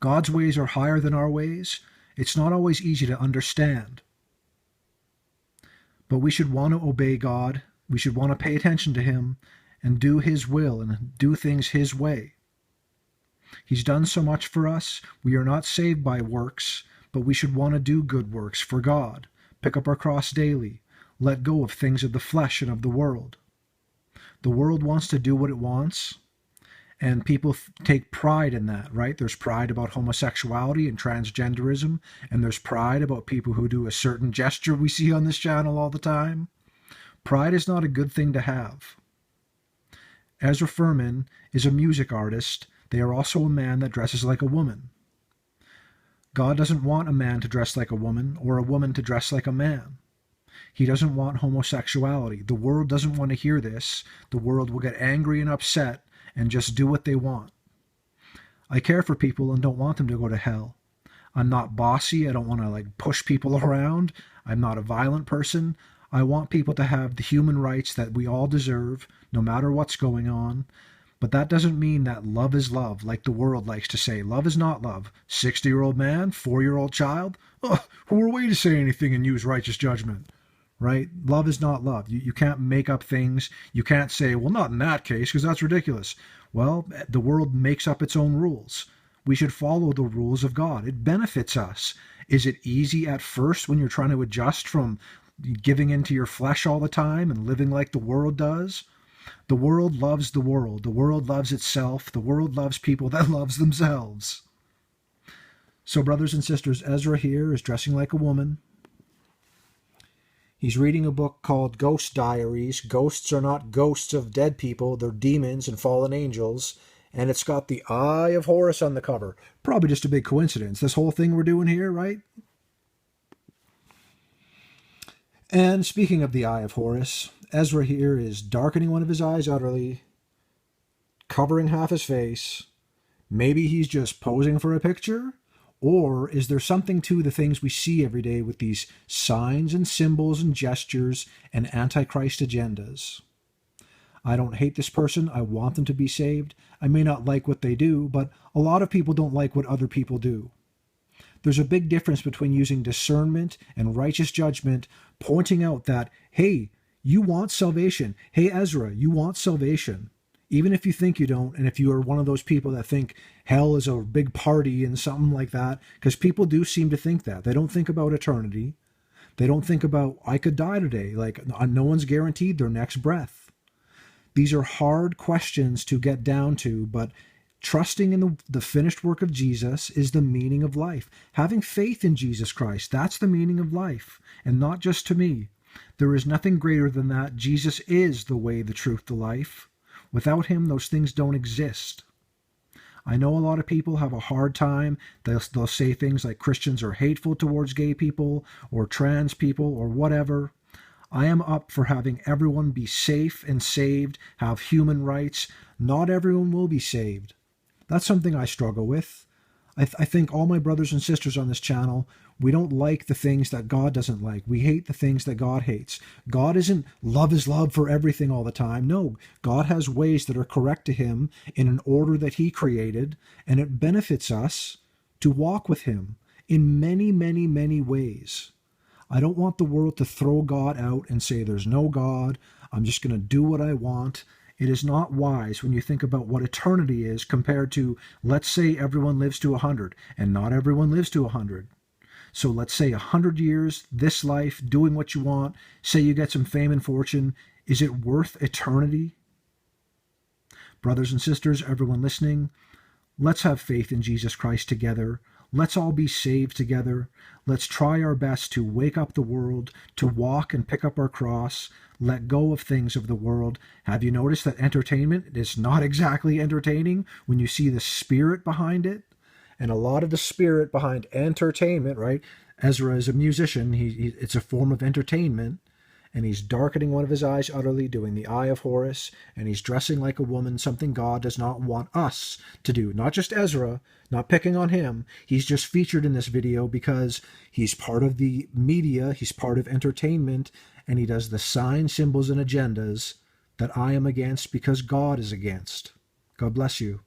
God's ways are higher than our ways. It's not always easy to understand. But we should want to obey God. We should want to pay attention to him and do his will and do things his way. He's done so much for us. We are not saved by works, but we should want to do good works for God. Pick up our cross daily. Let go of things of the flesh and of the world. The world wants to do what it wants, and people take pride in that, right? There's pride about homosexuality and transgenderism, and there's pride about people who do a certain gesture we see on this channel all the time. Pride is not a good thing to have. Ezra Furman is a music artist. They are also a man that dresses like a woman. God doesn't want a man to dress like a woman or a woman to dress like a man. He doesn't want homosexuality. The world doesn't want to hear this. The world will get angry and upset and just do what they want. I care for people and don't want them to go to hell. I'm not bossy. I don't want to push people around. I'm not a violent person. I want people to have the human rights that we all deserve, no matter what's going on. But that doesn't mean that love is love, like the world likes to say. Love is not love. 60-year-old man, 4-year-old child? Oh, who are we to say anything and use righteous judgment? Right? Love is not love. You can't make up things. You can't say, well, not in that case, because that's ridiculous. Well, the world makes up its own rules. We should follow the rules of God. It benefits us. Is it easy at first when you're trying to adjust from giving into your flesh all the time and living like the world does? The world loves the world. The world loves itself. The world loves people that loves themselves. So, brothers and sisters, Ezra here is dressing like a woman. He's reading a book called Ghost Diaries. Ghosts are not ghosts of dead people. They're demons and fallen angels. And it's got the Eye of Horus on the cover. Probably just a big coincidence. This whole thing we're doing here, right? And speaking of the Eye of Horus, Ezra here is darkening one of his eyes utterly, covering half his face. Maybe he's just posing for a picture? Or is there something to the things we see every day with these signs and symbols and gestures and antichrist agendas? I don't hate this person. I want them to be saved. I may not like what they do, but a lot of people don't like what other people do. There's a big difference between using discernment and righteous judgment, pointing out that, hey, you want salvation. Hey, Ezra, you want salvation. Even if you think you don't, and if you are one of those people that think hell is a big party and something like that, because people do seem to think that. They don't think about eternity. They don't think about, I could die today. No one's guaranteed their next breath. These are hard questions to get down to, but trusting in the finished work of Jesus is the meaning of life. Having faith in Jesus Christ, that's the meaning of life, and not just to me. There is nothing greater than that. Jesus is the way, the truth, the life. Without him, those things don't exist. I know a lot of people have a hard time. They'll say things like Christians are hateful towards gay people or trans people or whatever. I am up for having everyone be safe and saved, have human rights. Not everyone will be saved. That's something I struggle with. I think all my brothers and sisters on this channel, we don't like the things that God doesn't like. We hate the things that God hates. God isn't love is love for everything all the time. No, God has ways that are correct to him in an order that he created, and it benefits us to walk with him in many, many, many ways. I don't want the world to throw God out and say there's no God. I'm just going to do what I want. It is not wise when you think about what eternity is compared to, let's say everyone lives to 100, and not everyone lives to 100. So let's say 100 years, this life, doing what you want, say you get some fame and fortune. Is it worth eternity? Brothers and sisters, everyone listening, let's have faith in Jesus Christ together. Let's all be saved together. Let's try our best to wake up the world, to walk and pick up our cross, let go of things of the world. Have you noticed that entertainment is not exactly entertaining when you see the spirit behind it? And a lot of the spirit behind entertainment, right? Ezra is a musician. It's a form of entertainment. And he's darkening one of his eyes utterly, doing the Eye of Horus, and he's dressing like a woman, something God does not want us to do. Not just Ezra, not picking on him. He's just featured in this video because he's part of the media, he's part of entertainment, and he does the signs, symbols, and agendas that I am against because God is against. God bless you.